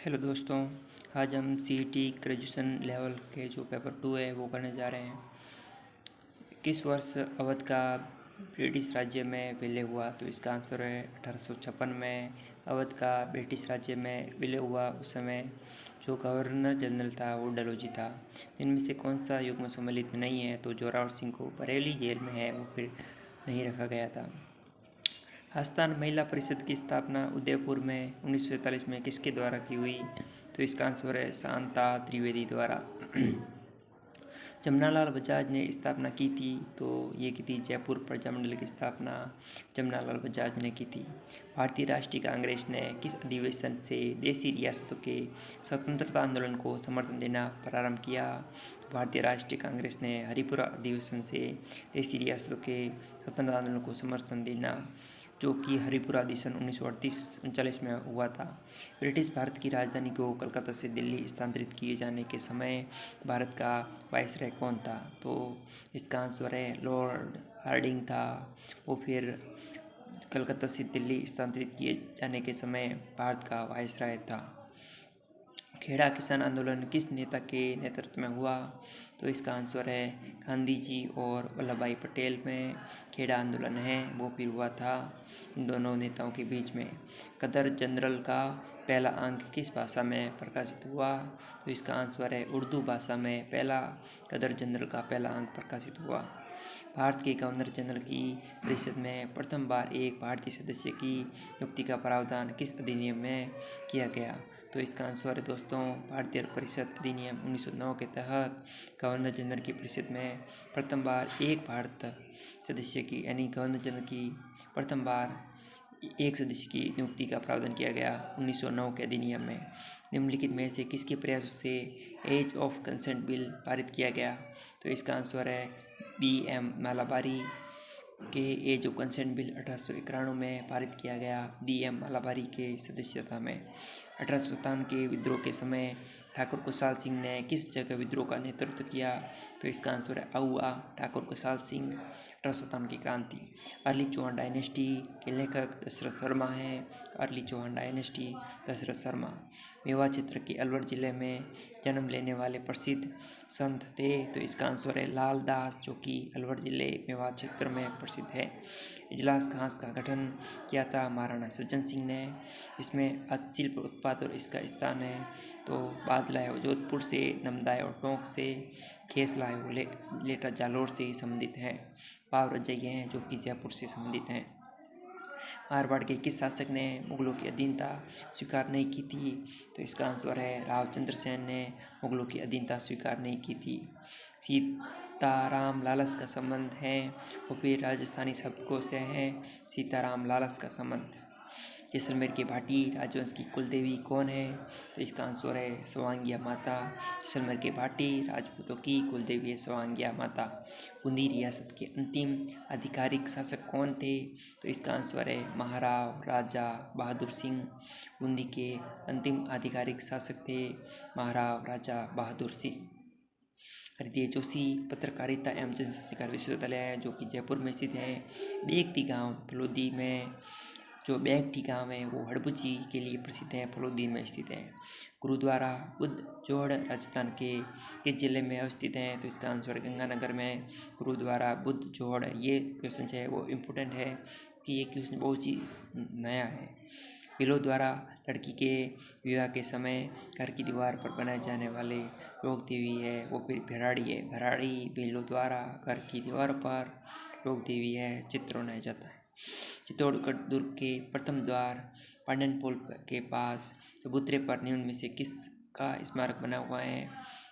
Hello दोस्तों। आज हम सीईटी ग्रेजुएशन लेवल के जो पेपर 2 है वो करने जा रहे हैं। किस वर्ष अवध का ब्रिटिश राज्य में विलय हुआ? तो इसका आंसर है 1856 में अवध का ब्रिटिश राज्य में विलय हुआ। उस समय जो गवर्नर जनरल था वो डलहौजी था। इनमें से कौन सा युग्म सम्मिलित नहीं है? तो जोरावर सिंह को बरेली जेल में है वो फिर नहीं रखा गया था। आस्थान महिला परिषद की स्थापना उदयपुर में 1947 में किसके द्वारा की हुई? तो इसका आंसर है शांता त्रिवेदी द्वारा। जमनालाल बजाज ने स्थापना की थी, तो ये की थी जयपुर प्रजामंडल की स्थापना जमनालाल बजाज ने की थी। भारतीय राष्ट्रीय कांग्रेस ने किस अधिवेशन से देशी रियासतों के स्वतंत्रता आंदोलन को समर्थन देना प्रारंभ किया? भारतीय राष्ट्रीय कांग्रेस ने हरिपुरा अधिवेशन से देशी रियासतों के स्वतंत्रता आंदोलन को समर्थन देना, जो कि हरिपुरा अधिवेशन 1938-39 में हुआ था। ब्रिटिश भारत की राजधानी को कलकत्ता से दिल्ली स्थानांतरित किए जाने के समय भारत का वायसराय कौन था? तो इसका आंसर है लॉर्ड हार्डिंग था। वो फिर कलकत्ता से दिल्ली स्थानांतरित किए जाने के समय भारत का वायसराय था। खेड़ा किसान आंदोलन किस नेता के नेतृत्व में हुआ? तो इसका आंसर है गांधी जी और वल्लभ भाई पटेल में खेड़ा आंदोलन है वो फिर हुआ था इन दोनों नेताओं के बीच में। कदर जनरल का पहला अंक किस भाषा में प्रकाशित हुआ? तो इसका आंसर है उर्दू भाषा में पहला कदर जनरल का पहला अंक प्रकाशित हुआ। भारत के गवर्नर जनरल की परिषद में प्रथम बार एक भारतीय सदस्य की नियुक्ति का प्रावधान किस अधिनियम में किया गया? तो इसका आंसर है दोस्तों भारतीय परिषद अधिनियम 1909 के तहत गवर्नर जनरल की परिषद में प्रथम बार एक भारत सदस्य की यानी गवर्नर जनरल की प्रथम बार एक सदस्य की नियुक्ति का प्रावधान किया गया 1909 के अधिनियम में। निम्नलिखित में से किसके प्रयासों से एज ऑफ कंसेंट बिल पारित किया गया? तो इसका आंसर है BM मालाबारी के एज ऑफ कंसेंट बिल 1891 में पारित किया गया BM मालाबारी के सदस्यता में। 1857 के विद्रोह के समय ठाकुर कुशाल सिंह ने किस जगह विद्रोह का नेतृत्व किया? तो इसका आंसर है अहुआ। ठाकुर कुशाल सिंह 1857 की क्रांति। अर्ली चौहान डायनेस्टी के लेखक दशरथ शर्मा हैं। Early Chauhan dynasty Dasharath Sharma. मेवात क्षेत्र के अलवर जिले में जन्म लेने वाले प्रसिद्ध संत थे, तो इसका आंसर है लाल दास, जो कि अलवर जिले मेवात क्षेत्र में प्रसिद्ध है। इजलास खास का गठन किया था महाराणा सज्जन सिंह ने। इसमें हस्तशिल्प उत्पाद और इसका स्थान है, तो बादला है वो जोधपुर से, नमदा है और टोंक से, खेसला है वो लेटा जालोर से संबंधित हैं। पावरजई हैं जो कि जयपुर से संबंधित हैं। मारवाड़ के किस शासक ने मुगलों की अधीनता स्वीकार नहीं की थी? तो इसका आंसर है रावचंद्र सेन ने मुगलों की अधीनता स्वीकार नहीं की थी। सीताराम लालस का संबंध है वो फिर राजस्थानी शब्दकोश से है सीताराम लालस का संबंध। जैसलमेर की भाटी राजवंश की कुलदेवी कौन है? तो इसका आंसर है स्वांगिया माता। जैसलमेर की भाटी राजपूतों की कुलदेवी है स्वांगिया माता। बूंदी रियासत के अंतिम आधिकारिक शासक कौन थे? तो इसका आंसर है महाराव राजा बहादुर सिंह। बूंदी के अंतिम आधिकारिक शासक थे महाराव राजा बहादुर सिंह। हृदय जोशी पत्रकारिता एवं जनसंस्कार विश्वविद्यालय है जो कि जयपुर में स्थित है। बेगती गांव फलोदी में जो बेगटी गांव है वो हड़बुजी के लिए प्रसिद्ध है, फलोदी में स्थित है। गुरुद्वारा बुद्ध जोड़ राजस्थान के किस जिले में अवस्थित है? तो इसका आंसर गंगानगर में गुरुद्वारा बुद्ध जोड़। ये क्वेश्चन है वो इम्पोर्टेंट है कि ये क्वेश्चन बहुत ही नया है। बिलों द्वारा लड़की के विवाह के समय घर की दीवार पर बनाए जाने वाले लोक देवी है वो फिर भराड़ी है। भराड़ी बिलों द्वारा घर की दीवार पर लोक देवी है, चित्र बनाया जाता है। चित्तौड़गढ़ दुर्ग के प्रथम द्वार पांडन पोल के पास चबूतरे पर निम्न में से किसका स्मारक बना हुआ है?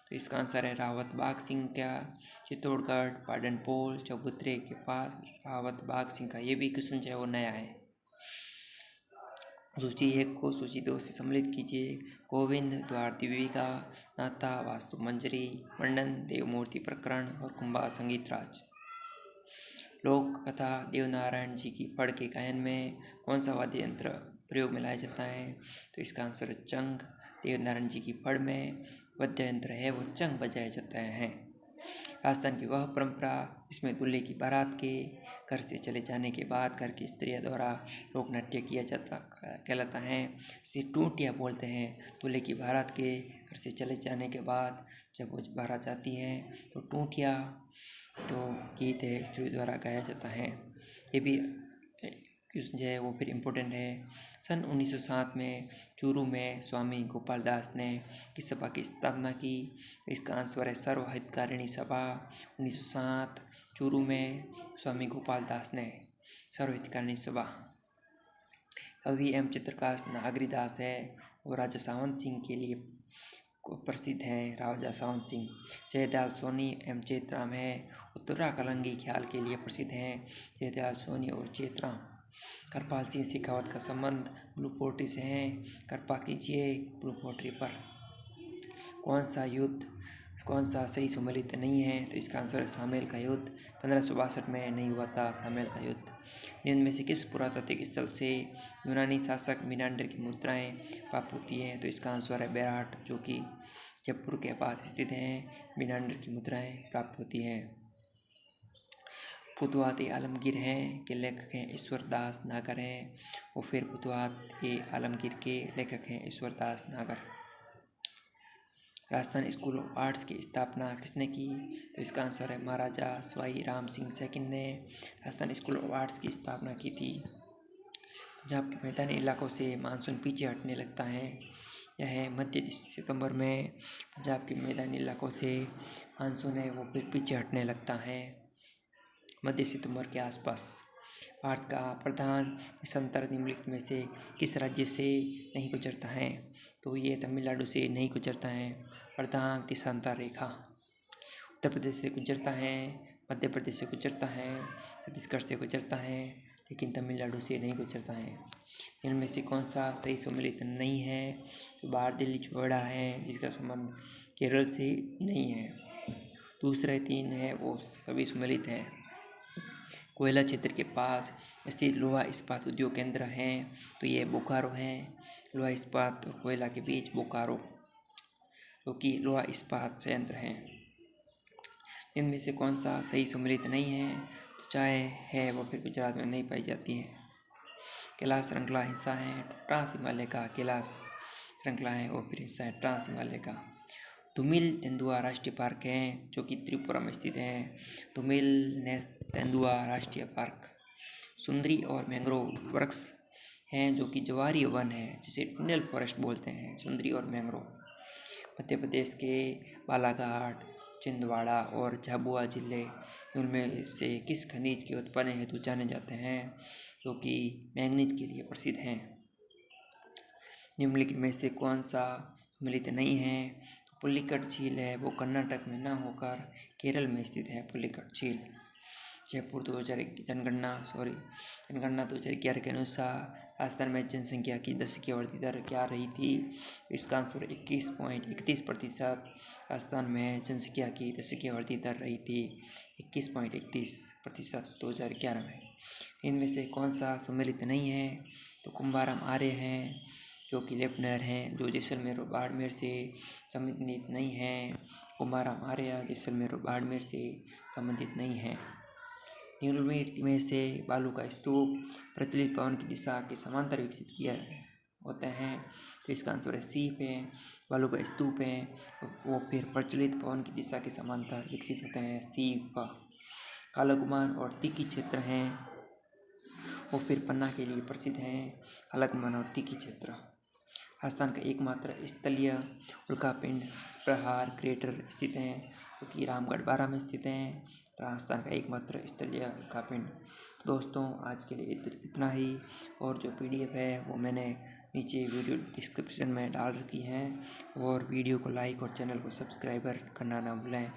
तो इसका आंसर है रावत बाग सिंह का। चित्तौड़गढ़ पांडन पोल चबूतरे के पास रावत बाग सिंह का। ये भी क्वेश्चन है वो नया है। सूची 1 को सूची 2 से सम्मिलित कीजिए। गोविंद द्वार दीपिका, नाथा वास्तु मंजरी, मंडन देवमूर्ति प्रकरण और कुंभा संगीत राज। लोक कथा देवनारायण जी की फड़ के गायन में कौन सा वाद्य यंत्र प्रयोग में लाया जाता है? तो इसका आंसर है चंग। देवनारायण जी की फड़ में वाद्य यंत्र है वो चंग बजाया जाता है। राजस्थान की वह परंपरा जिसमें दूल्हे की बारात के घर से चले जाने के बाद घर की स्त्रियों द्वारा लोक नृत्य किया जाता कहलाता है। इसे टूटिया बोलते हैं। दूल्हे की बारात के घर से चले जाने के बाद जब वो बारात जाती है तो टूटिया जो गीत है स्त्री द्वारा गाया जाता है। ये भी जो है वो फिर इम्पोर्टेंट है। सन 1907 में चूरू में स्वामी गोपाल दास ने किस सभा की स्थापना की? इसका आंसर है सर्व हितकारिणी सभा। 1907 चूरू में स्वामी गोपाल दास ने सर्व हितकारिणी सभा। कवि एवं चित्रकार नागरीदास है और राजा सावंत सिंह के लिए प्रसिद्ध हैं। राजा सावंत सिंह। जयदयाल सोनी एवं चेतराम है। उत्तरा कलंगी ख्याल के लिए प्रसिद्ध हैं जयदयाल सोनी और चेतराम। कृपाल सिंह शेखावत का संबंध ब्लू पोट्री से है। कृपा कीजिए ब्लू पोट्री पर। कौन सा सही सम्मिलित नहीं है? तो इसका आंसर है शामिल का युद्ध। 1562 में नहीं हुआ था शामिल का युद्ध। निम्न में से किस पुरातात्विक स्थल से यूनानी शासक मीनांडर की मुद्राएं प्राप्त होती हैं? तो इसका आंसर है बेरहाट जो कि जयपुर के पास स्थित हैं। मीनांडर की मुद्राएं प्राप्त होती हैं। फुतुहात आलमगीर हैं के लेखक हैं ईश्वर दास नागर हैं और फिर फुतुहात आलमगीर के लेखक हैं ईश्वर दास नागर। राजस्थान स्कूल ऑफ आर्ट्स की स्थापना किसने की? तो इसका आंसर है महाराजा सवाई राम सिंह सेकंड ने राजस्थान स्कूल ऑफ आर्ट्स की स्थापना की थी। पंजाब के मैदानी इलाकों से मानसून पीछे हटने लगता है। यह मध्य सितंबर में पंजाब के मैदानी इलाकों से मानसून है वो फिर पीछे हटने लगता है मध्य सितंबर के आसपास। भारत का प्रधान देशांतर निम्नलिखित में से किस राज्य से नहीं गुजरता है? तो ये तमिलनाडु से नहीं गुजरता है। प्रधान देशांतर रेखा उत्तर प्रदेश से गुजरता है, मध्य प्रदेश से गुजरता है, छत्तीसगढ़ से गुजरता है, लेकिन तमिलनाडु से नहीं गुजरता है। इनमें से कौन सा सही सम्मिलित नहीं है? तो बार दिल्ली चौड़ा है जिसका संबंध केरल से नहीं है। दूसरे 3 है वो सभी सम्मिलित हैं। कोयला क्षेत्र के पास स्थित लोहा इस्पात उद्योग केंद्र हैं तो ये बोकारो हैं। लोहा इस्पात और कोयला के बीच बोकारो जो कि लोहा इस्पात संयंत्र हैं। इनमें से कौन सा सही सम्मिलित नहीं है? तो चाय है वो फिर गुजरात में नहीं पाई जाती है। कैलाश श्रृंखला हिस्सा है ट्रांस हिमालय का। कैलाश श्रृंखला है वो फिर हिस्सा है ट्रांस हिमालय का। धूमिल तेंदुआ राष्ट्रीय पार्क है जो कि त्रिपुरा में स्थित है। धूमिल तेंदुआ राष्ट्रीय पार्क। सुंदरी और मैंग्रोव वृक्ष हैं जो कि ज्वारीय वन है जिसे टनल फॉरेस्ट बोलते हैं। सुंदरी और मैंग्रोव। मध्य प्रदेश के बालाघाट, छिंदवाड़ा और झाबुआ जिले उनमें से किस खनिज के उत्पन्न हेतु जाने जाते हैं जो कि मैंगनीज के लिए प्रसिद्ध हैं? निम्नलिखित में से कौन सा सम्मिलित नहीं है? तो पुलिकट झील है वो कर्नाटक में न होकर केरल में स्थित है। पुलिकट झील। जयपुर 2011 के अनुसार राजस्थान में जनसंख्या की 10 की वृद्धि दर क्या रही थी? इसका आंसर 21.31%। राजस्थान में जनसंख्या की 10 की वृद्धि दर रही थी 21.31% 2011 में। इनमें से कौन सा सम्मिलित नहीं है? तो कुंभाराम आर्य हैं जो कि लेफ्टिनेंट हैं जो जैसलमेर और बाड़मेर से संबंधित नहीं हैं। कुंभाराम आर्य जैसलमेर और बाड़मेर से संबंधित नहीं हैं। निम्नलिखित में से बालू का स्तूप प्रचलित पवन की दिशा के समांतर विकसित किया होते हैं तो इसका आंसर है सी पे। बालू का स्तूप है वो फिर प्रचलित पवन की दिशा के समांतर विकसित होते हैं सी प। कालाकुमान और तीखी क्षेत्र हैं वो फिर पन्ना के लिए प्रसिद्ध हैं। कालाकुमान और तीखी क्षेत्र। राजस्थान का एकमात्र स्थलीय उल्कापिंड प्रहार क्रेटर स्थित हैं जो कि रामगढ़ 12 में स्थित हैं। राजस्थान का एकमात्र स्थलीय उल्कापिंड। दोस्तों आज के लिए इतना ही और जो PDF है वो मैंने नीचे वीडियो डिस्क्रिप्शन में डाल रखी है और वीडियो को लाइक और चैनल को सब्सक्राइबर करना ना भूलें।